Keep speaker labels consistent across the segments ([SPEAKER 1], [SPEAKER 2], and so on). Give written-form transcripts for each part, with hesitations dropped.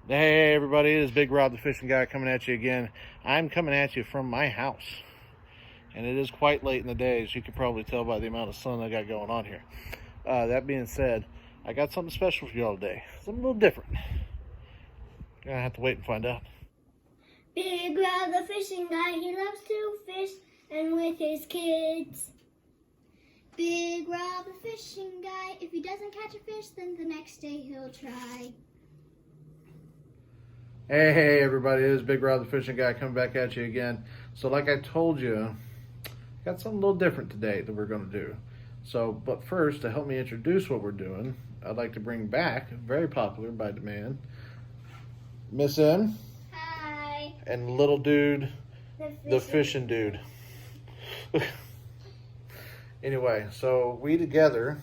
[SPEAKER 1] Hey everybody, it is Big Rob the Fishing Guy coming at you again. I'm coming at you from my house. And it is quite late in the day, as you can probably tell by the amount of sun I got going on here. That being said, I got something special for y'all today. Something a little different. You're gonna have to wait and find out.
[SPEAKER 2] Big Rob the Fishing Guy, he loves to fish and with his kids. Big Rob the Fishing Guy, if he doesn't catch a fish, then the next day he'll try.
[SPEAKER 1] Hey everybody, it is Big Rob the Fishing Guy coming back at you again. So like I told you, got something a little different today that we're going to do. But first, to help me introduce what we're doing, I'd like to bring back, very popular by demand, Miss M.
[SPEAKER 2] Hi.
[SPEAKER 1] And little dude, the fishing dude. Anyway, so we together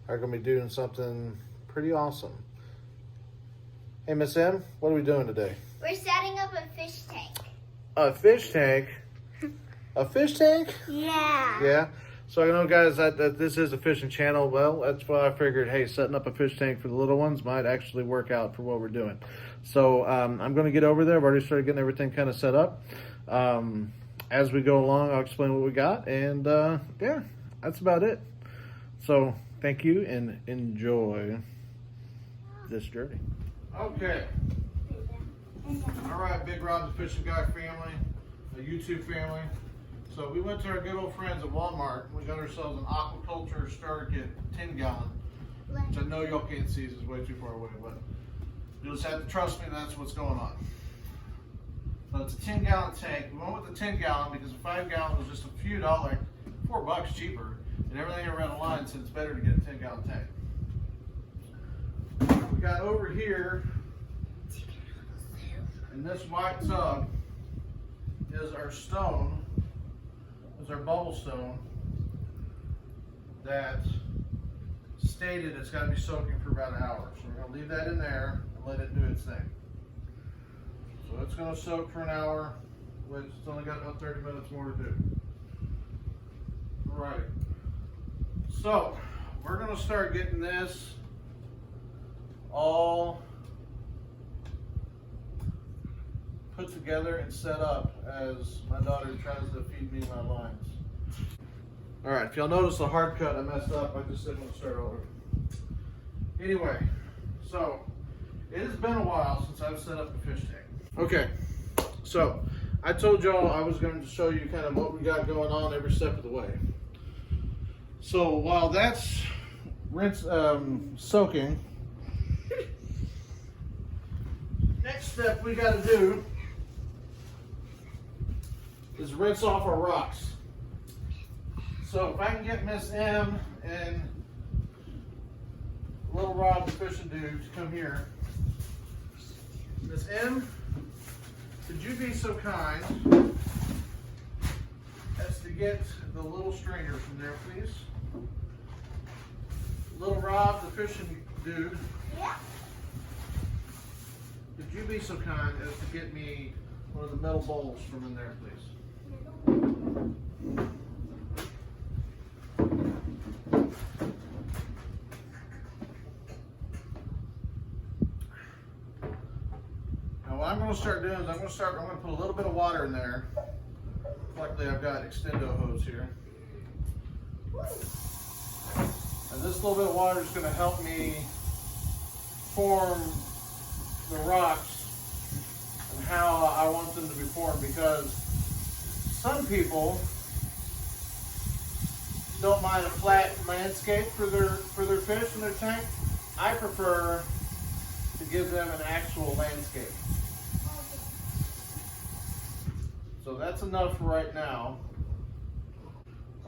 [SPEAKER 1] are going to be doing something pretty awesome. Hey, Miss M, what are we doing today?
[SPEAKER 2] We're setting up a fish tank.
[SPEAKER 1] A fish tank? A fish tank?
[SPEAKER 2] Yeah.
[SPEAKER 1] Yeah. So I know, guys, that this is a fishing channel. Well, that's why I figured, hey, setting up a fish tank for the little ones might actually work out for what we're doing. So I'm going to get over there. I've already started getting everything kind of set up. As we go along, I'll explain what we got. And, yeah, that's about it. So thank you and enjoy this journey. Okay. All right, Big Rob the Fishing Guy family, the YouTube family. So we went to our good old friends at Walmart and we got ourselves an aquaculture starter kit, 10 gallon, which I know y'all can't see, this is way too far away, but you'll just have to trust me, that's what's going on. So it's a 10 gallon tank. We went with the 10 gallon because the 5 gallon was just a few dollars, $4 cheaper, and everything around the line said it's better to get a 10 gallon tank. We got over here, and this white tub is our stone, is our bubble stone that stated it's got to be soaking for about an hour. So we're going to leave that in there and let it do its thing. So it's going to soak for an hour, which it's only got about 30 minutes more to do. All right. So we're going to start getting this all put together and set up as my daughter tries to feed me my lines. All right, if y'all notice the hard cut I messed up, I just said I'm gonna start over. Anyway, so it has been a while since I've set up a fish tank. Okay, so I told y'all I was going to show you kind of what we got going on every step of the way. So while that's soaking, next step we got to do is rinse off our rocks. So if I can get Miss M and little Rob the fishing dude to come here. Miss M, could you be so kind as to get the little stringer from there, please? Little Rob the fishing dude.
[SPEAKER 2] Yeah.
[SPEAKER 1] Could you be so kind as to get me one of the metal bowls from in there, please? Now what I'm going to start doing is I'm going to put a little bit of water in there. Luckily I've got extendo hose here. And this little bit of water is going to help me form the rocks and how I want them to be formed, because some people don't mind a flat landscape for their fish in their tank. I prefer to give them an actual landscape. So that's enough for right now.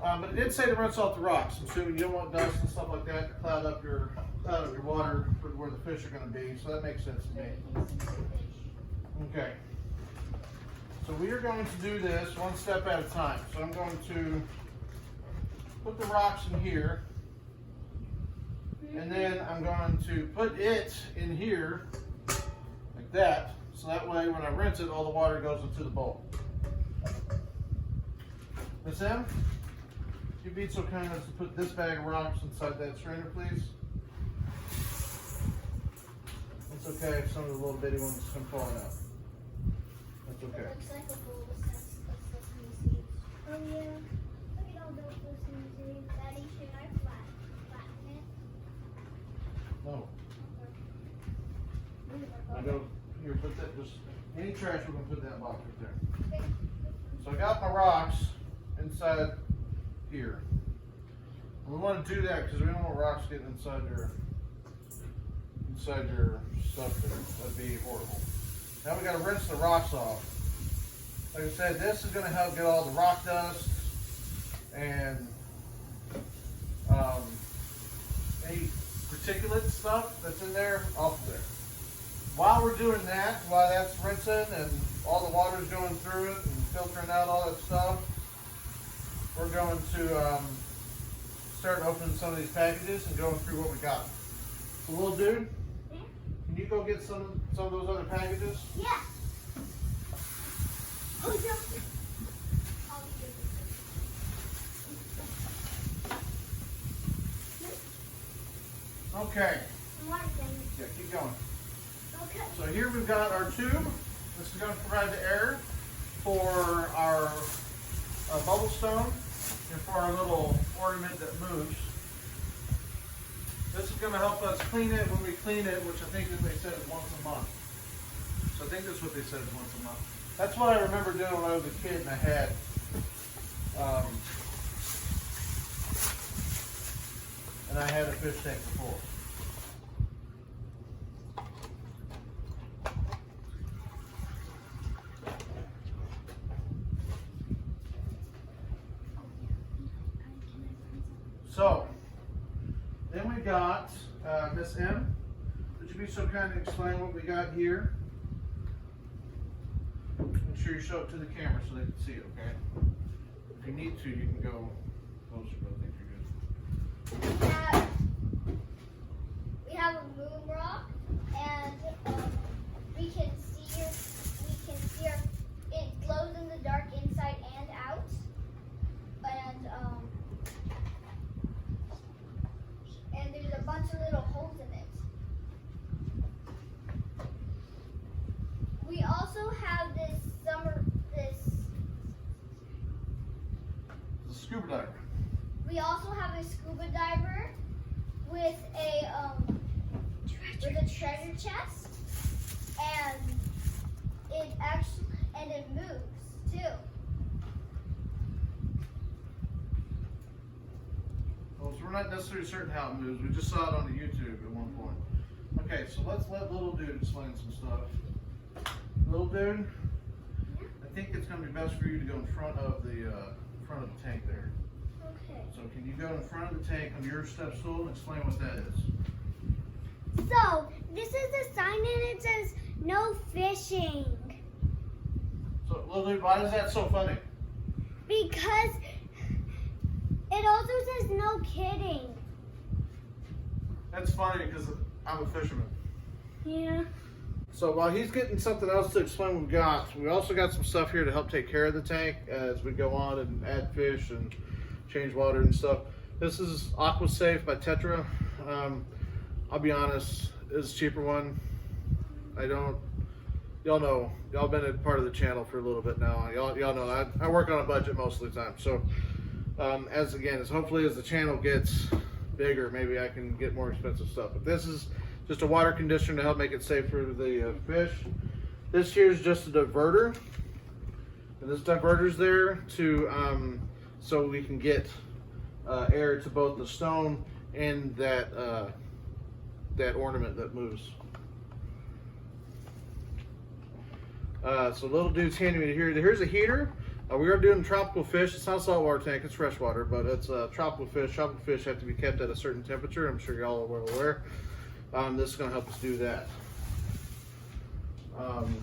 [SPEAKER 1] But it did say to rinse off the rocks. I'm assuming you don't want dust and stuff like that to cloud up your water for where the fish are going to be. So that makes sense to me. Okay. So we are going to do this one step at a time. So I'm going to put the rocks in here, and then I'm going to put it in here like that. So that way when I rinse it, all the water goes into the bowl. Miss M, if you'd be so kind as to put this bag of rocks inside that strainer, please. It's okay if some of the little bitty ones come falling out. That's okay.
[SPEAKER 2] It looks like a bowl of sesame seeds. Oh yeah. Look at all those sesame seeds. Daddy, should I flatten it?
[SPEAKER 1] No. I go here. Put that. Just any trash we're gonna put in that box right there.
[SPEAKER 2] Okay.
[SPEAKER 1] So I got my rocks inside here. And we want to do that because we don't want rocks getting inside your stuff there. That'd be horrible. Now we got to rinse the rocks off. Like I said, this is going to help get all the rock dust and any particulate stuff that's in there off of there. While we're doing that, while that's rinsing and all the water's going through it and filtering out all that stuff, we're going to start opening some of these packages and going through what we got. So, little dude, can you go get some of those other packages?
[SPEAKER 2] Yeah. Oh, yeah. I'll be good.
[SPEAKER 1] Okay.
[SPEAKER 2] One thing.
[SPEAKER 1] Yeah, keep going.
[SPEAKER 2] Okay.
[SPEAKER 1] So here we've got our tube. This is going to provide the air for our bubble stone and for our little ornament that moves. This is going to help us clean it when we clean it, which I think that they said is once a month. So I think that's what they said is once a month. That's what I remember doing when I was a kid and I had a fish tank before. So, then we got Miss M. Would you be so kind to explain what we got here? Make sure you show it to the camera so they can see it, okay? If you need to, you can go closer, but I think you're good.
[SPEAKER 2] We have a moon rock, and we can see it glows in the dark inside and out, and there's a bunch of little holes in it. We also have this
[SPEAKER 1] The scuba diver.
[SPEAKER 2] We also have a scuba diver with a treasure chest, and it moves too.
[SPEAKER 1] Well, so we're not necessarily certain how it moves. We just saw it on the YouTube at one point. Okay, so let's let little dude explain some stuff. Little dude, I think it's going to be best for you to go in front of the tank there.
[SPEAKER 2] Okay.
[SPEAKER 1] So can you go in front of the tank on your step stool and explain what that is?
[SPEAKER 2] So this is a sign, and it says no fishing.
[SPEAKER 1] So little dude, why is that so funny?
[SPEAKER 2] Because it also says no kidding.
[SPEAKER 1] That's funny because I'm a fisherman.
[SPEAKER 2] Yeah.
[SPEAKER 1] So while he's getting something else to explain what we got, we also got some stuff here to help take care of the tank as we go on and add fish and change water and stuff. This is AquaSafe by Tetra. I'll be honest, it's a cheaper one. Y'all know, y'all been a part of the channel for a little bit now. Y'all know I work on a budget most of the time. So as hopefully as the channel gets bigger, maybe I can get more expensive stuff. But this is just a water conditioner to help make it safe for the fish. This here is just a diverter, and this diverter's there to so we can get air to both the stone and that ornament that moves. So little dude's handing me here. Here's a heater. We are doing tropical fish. It's not a saltwater tank, it's freshwater, but it's tropical fish. Tropical fish have to be kept at a certain temperature. I'm sure y'all are well aware. This is going to help us do that. And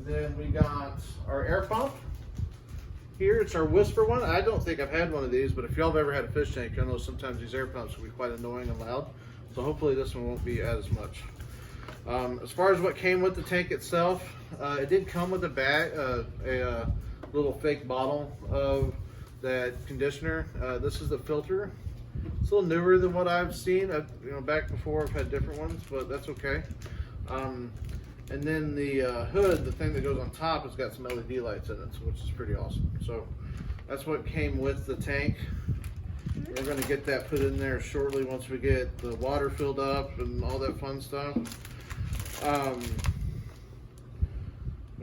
[SPEAKER 1] then we got our air pump. Here, it's our Whisper one. I don't think I've had one of these, but if y'all have ever had a fish tank, you'll know sometimes these air pumps can be quite annoying and loud. So hopefully this one won't be as much. As far as what came with the tank itself, it did come with a bag, a little fake bottle of that conditioner. This is the filter. It's a little newer than what I've seen. Back before I've had different ones, but that's okay. And then the hood, the thing that goes on top, has got some LED lights in it, which is pretty awesome. So that's what came with the tank. We're going to get that put in there shortly once we get the water filled up and all that fun stuff. My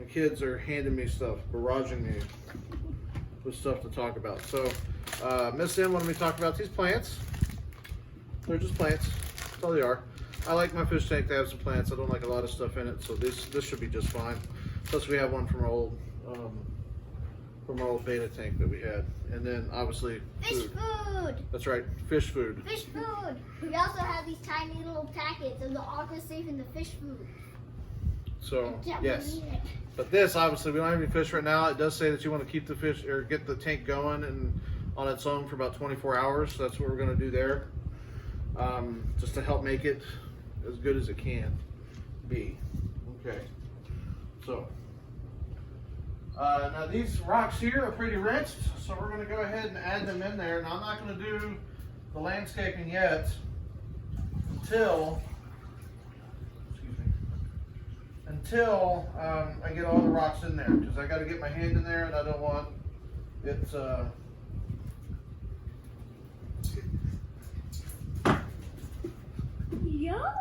[SPEAKER 1] kids are handing me stuff, barraging me with stuff to talk about. So Miss M wanted me to talk about these plants. They're just plants. That's all they are. I like my fish tank to have some plants. I don't like a lot of stuff in it, so this should be just fine. Plus, we have one from our old beta tank that we had, and then obviously
[SPEAKER 2] Fish food.
[SPEAKER 1] That's right, fish food.
[SPEAKER 2] Fish food. We also have these tiny little packets of the Aqua Safe and the fish food.
[SPEAKER 1] So yes, but this obviously we don't have any fish right now. It does say that you want to keep the fish or get the tank going and on its own for about 24 hours. So that's what we're going to do there, just to help make it as good as it can be. Okay, so now these rocks here are pretty rinsed, so we're going to go ahead and add them in there. Now I'm not going to do the landscaping yet until I get all the rocks in there, because I got to get my hand in there, and I don't want it
[SPEAKER 2] Yeah.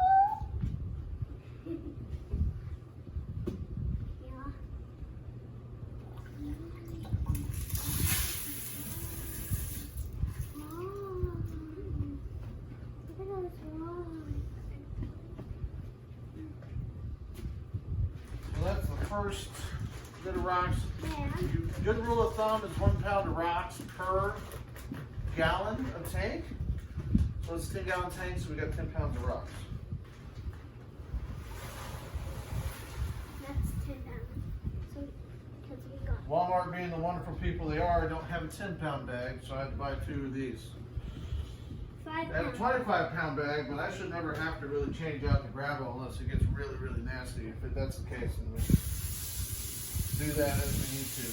[SPEAKER 1] So that's the first bit of rocks.
[SPEAKER 2] Yeah.
[SPEAKER 1] Good rule of thumb is 1 pound of rocks per gallon of tank. So it's a 10-gallon tank, so we got 10 pounds of rocks.
[SPEAKER 2] That's 10 pounds. So, because we got.
[SPEAKER 1] Walmart, being the wonderful people they are, don't have a 10-pound bag, so I had to buy 2 of these.
[SPEAKER 2] 5
[SPEAKER 1] I have a
[SPEAKER 2] pounds.
[SPEAKER 1] 25-pound bag, but I should never have to really change out the gravel unless it gets really, really nasty. If that's the case, then we do that as we need to.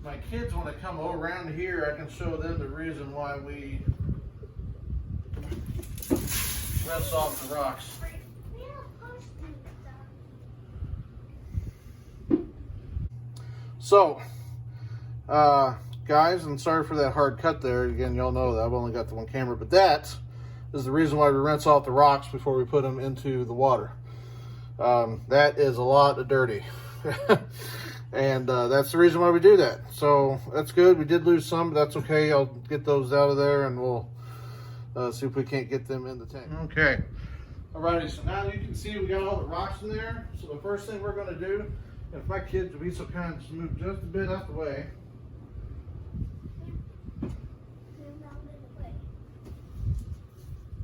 [SPEAKER 1] But my kids want to come around here, I can show them the reason why we rinse off the rocks. So, guys, and sorry for that hard cut there. Again, y'all know that I've only got the one camera, but that is the reason why we rinse off the rocks before we put them into the water. That is a lot of dirty. And that's the reason why we do that. So that's good. We did lose some, but that's okay. I'll get those out of there, and we'll see if we can't get them in the tank. Okay. Alrighty, so now you can see we got all the rocks in there. So the first thing we're going to do, if my kids would be so kind to move just a bit out the way.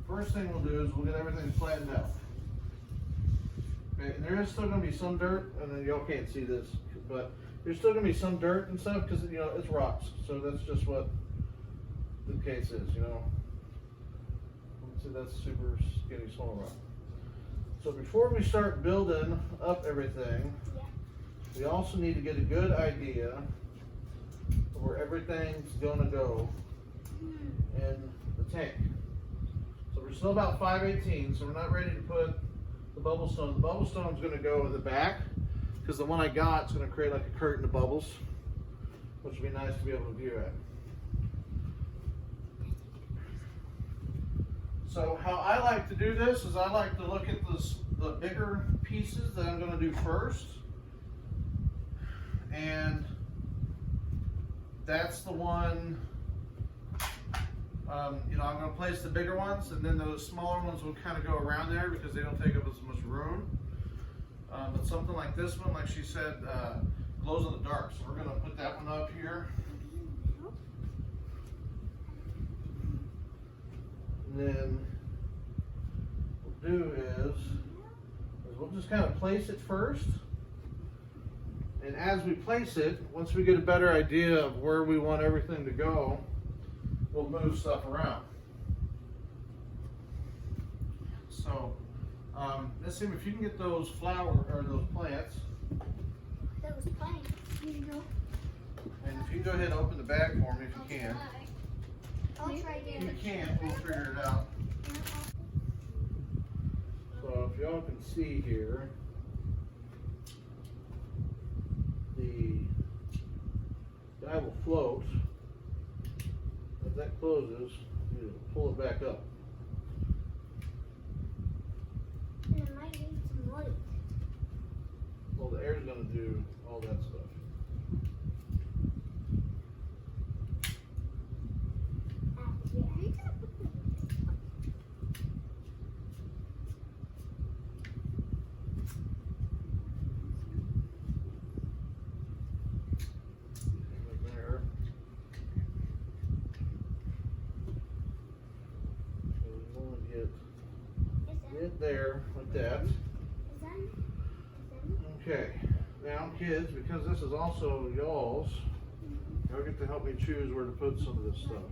[SPEAKER 1] First thing we'll do is we'll get everything flattened out. Okay, and there is still going to be some dirt, and then y'all can't see this, but there's still going to be some dirt and stuff because, you know, it's rocks. So that's just what the case is, you know. See, that's super skinny small rock. So before we start building up everything, we also need to get a good idea of where everything's going to go in the tank. So we're still about 5/18, so we're not ready to put the bubble stone. The bubble stone is going to go in the back because the one I got is going to create like a curtain of bubbles, which would be nice to be able to view at. So how I like to do this is I like to look at the bigger pieces that I'm going to do first. And that's the one, you know, I'm going to place the bigger ones, and then those smaller ones will kind of go around there because they don't take up as much room. But something like this one, like she said, glows in the dark. So we're going to put that one up here. And then what we'll do is we'll just kind of place it first. And as we place it, once we get a better idea of where we want everything to go, we'll move stuff around. So, Nissim, if you can get those or those plants,
[SPEAKER 2] That was plants. Here you go.
[SPEAKER 1] and if you can go ahead and open the bag for me if you can.
[SPEAKER 2] I'll try
[SPEAKER 1] If
[SPEAKER 2] to.
[SPEAKER 1] you can't, we'll figure it out. So if y'all can see here, the guy will float. As that closes, you pull it back up.
[SPEAKER 2] And it might need some light.
[SPEAKER 1] Well, the air's gonna do all that stuff. Right there. So we want to get there like that. Okay, now kids, because this is also y'all's, y'all get to help me choose where to put some of this stuff.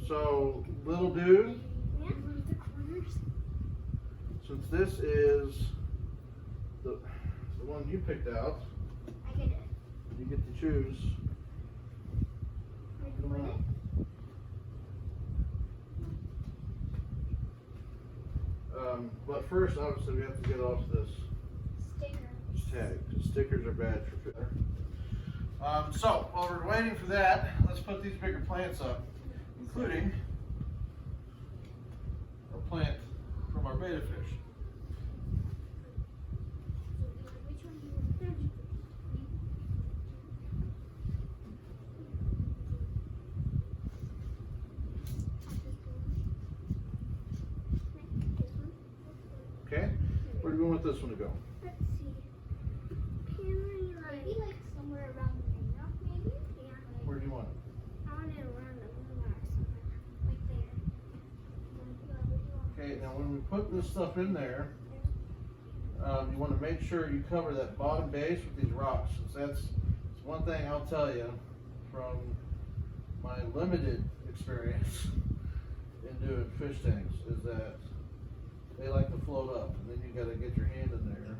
[SPEAKER 1] So, little dude, since this is the one you picked out,
[SPEAKER 2] I get it.
[SPEAKER 1] you get to choose. Come on. But first, obviously, we have to get off this tag, because stickers are bad for fitter. So, while we're waiting for that, let's put these bigger plants up, including our plant from our betta fish.
[SPEAKER 2] Which one do you want?
[SPEAKER 1] Okay? Where do we want this one to go?
[SPEAKER 2] Let's see. Maybe like somewhere around the neck, maybe? Yeah.
[SPEAKER 1] Where do you want it?
[SPEAKER 2] I want it around the moon or somewhere. Like there.
[SPEAKER 1] Okay, now when we put this stuff in there, you want to make sure you cover that bottom base with these rocks. Since that's one thing I'll tell you from my limited experience in doing fish tanks is that they like to float up, and then you got to get your hand in there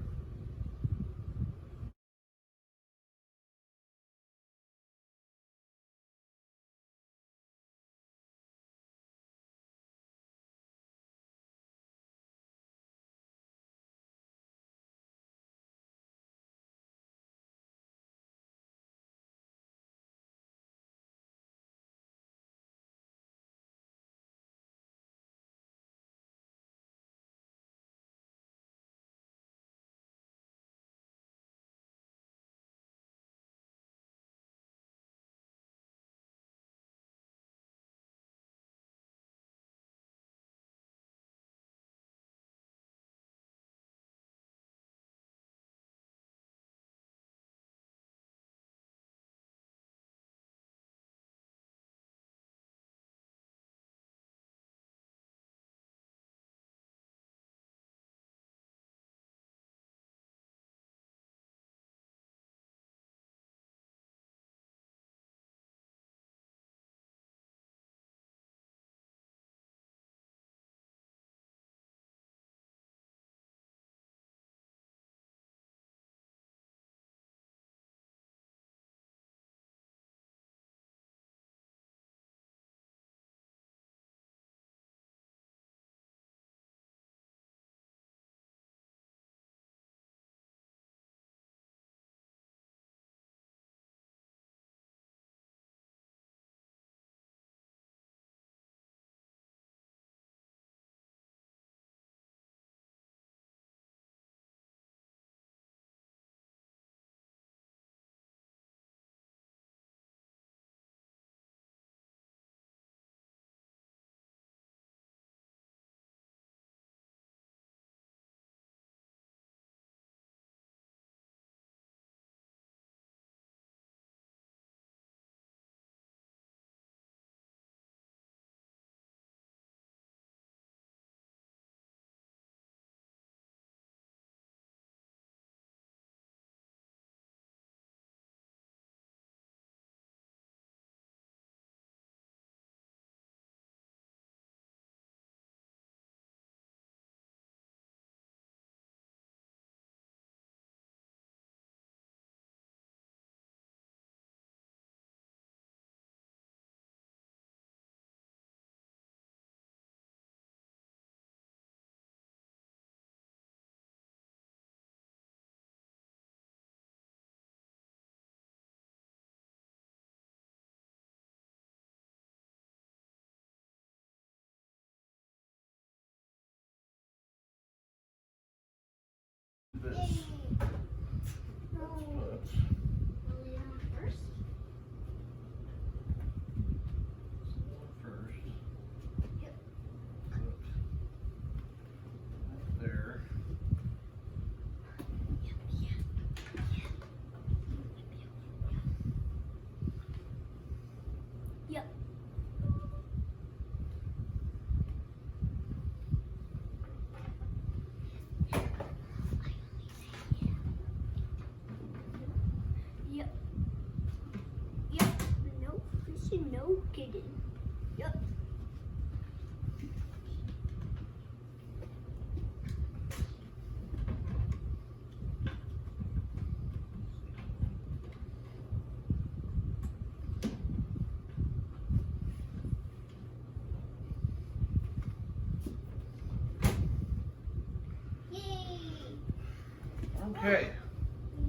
[SPEAKER 1] Okay,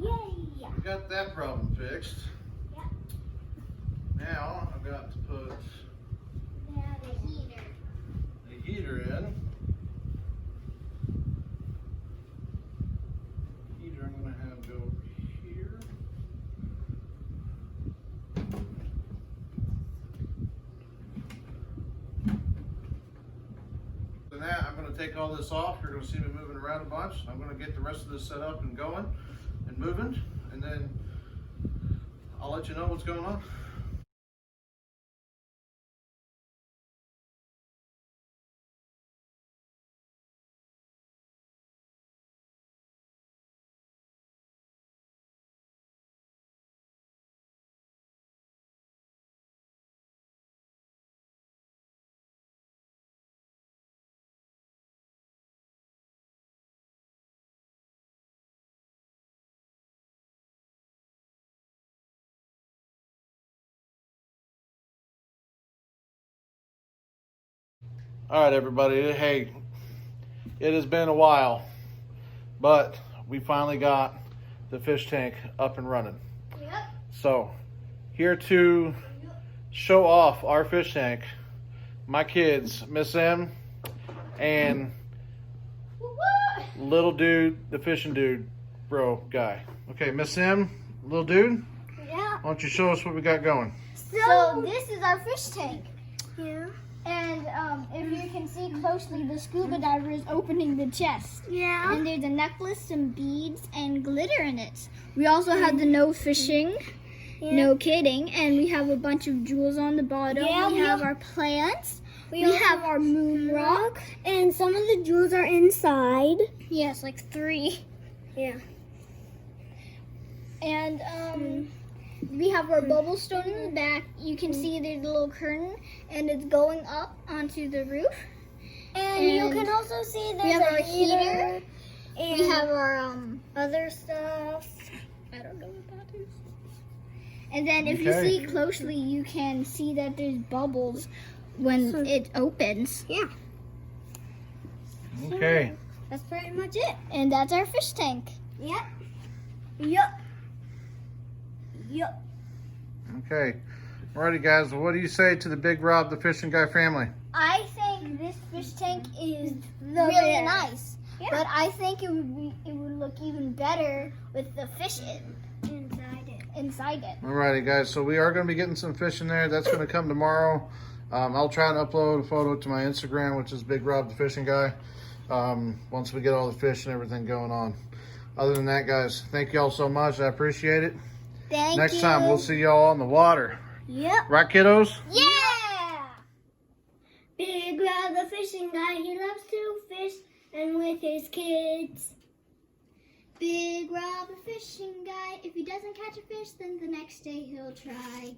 [SPEAKER 2] Yay!
[SPEAKER 1] we got that problem fixed.
[SPEAKER 2] Yep.
[SPEAKER 1] Now I've got to put
[SPEAKER 2] Now the heater.
[SPEAKER 1] the heater in. Heater I'm gonna have go here. So now I'm gonna take all this off. You're gonna see me moving around a bunch. I'm gonna get the rest of this set up and going and moving, and then I'll let you know what's going on. All right, everybody. Hey, it has been a while, but we finally got the fish tank up and running.
[SPEAKER 2] Yep.
[SPEAKER 1] So, here to show off our fish tank, my kids, Miss M and little dude, the fishing dude, bro guy. Okay, Miss M, little dude,
[SPEAKER 2] Yeah.
[SPEAKER 1] why don't you show us what we got going?
[SPEAKER 2] So this is our fish tank.
[SPEAKER 3] Yeah.
[SPEAKER 2] And if you can see closely, the scuba diver is opening the chest.
[SPEAKER 3] Yeah.
[SPEAKER 2] And there's a necklace, some beads, and glitter in it. We also have the no fishing, no kidding, and we have a bunch of jewels on the bottom.
[SPEAKER 3] Yeah,
[SPEAKER 2] we
[SPEAKER 3] we
[SPEAKER 2] have
[SPEAKER 3] al-
[SPEAKER 2] our plants. We
[SPEAKER 3] also
[SPEAKER 2] have our moon rock.
[SPEAKER 3] And some of the jewels are inside.
[SPEAKER 2] Yes, like 3.
[SPEAKER 3] Yeah.
[SPEAKER 2] And we have our bubble stone in the back. You can see there's a little curtain, and it's going up onto the roof.
[SPEAKER 3] And you
[SPEAKER 2] And
[SPEAKER 3] can also see there's
[SPEAKER 2] we have
[SPEAKER 3] a
[SPEAKER 2] our heater.
[SPEAKER 3] And
[SPEAKER 2] We have our
[SPEAKER 3] other stuff.
[SPEAKER 2] I don't know what that is. And then if you
[SPEAKER 1] Okay.
[SPEAKER 2] see closely, you can see that there's bubbles when it opens.
[SPEAKER 3] Yeah.
[SPEAKER 1] Okay.
[SPEAKER 3] That's pretty much it.
[SPEAKER 2] And that's our fish tank.
[SPEAKER 3] Yep. Yep. Yep.
[SPEAKER 1] Okay. Alrighty, guys. What do you say to the Big Rob, the fishing guy family?
[SPEAKER 2] I think this fish tank is
[SPEAKER 3] The
[SPEAKER 2] really
[SPEAKER 3] best.
[SPEAKER 2] nice.
[SPEAKER 3] Yeah.
[SPEAKER 2] But I think it would look even better with the fish inside it.
[SPEAKER 1] Alrighty, guys. So we are going to be getting some fish in there. That's going to come tomorrow. I'll try and upload a photo to my Instagram, which is Big Rob, the fishing guy, once we get all the fish and everything going on. Other than that, guys, thank you all so much. I appreciate it.
[SPEAKER 2] Thank you.
[SPEAKER 1] Next time, we'll see y'all on the water.
[SPEAKER 3] Yep.
[SPEAKER 1] Right, kiddos?
[SPEAKER 2] Yeah!
[SPEAKER 3] Big Rob the fishing guy, he loves to fish and with his kids.
[SPEAKER 2] Big Rob, the fishing guy. If he doesn't catch a fish, then the next day he'll try.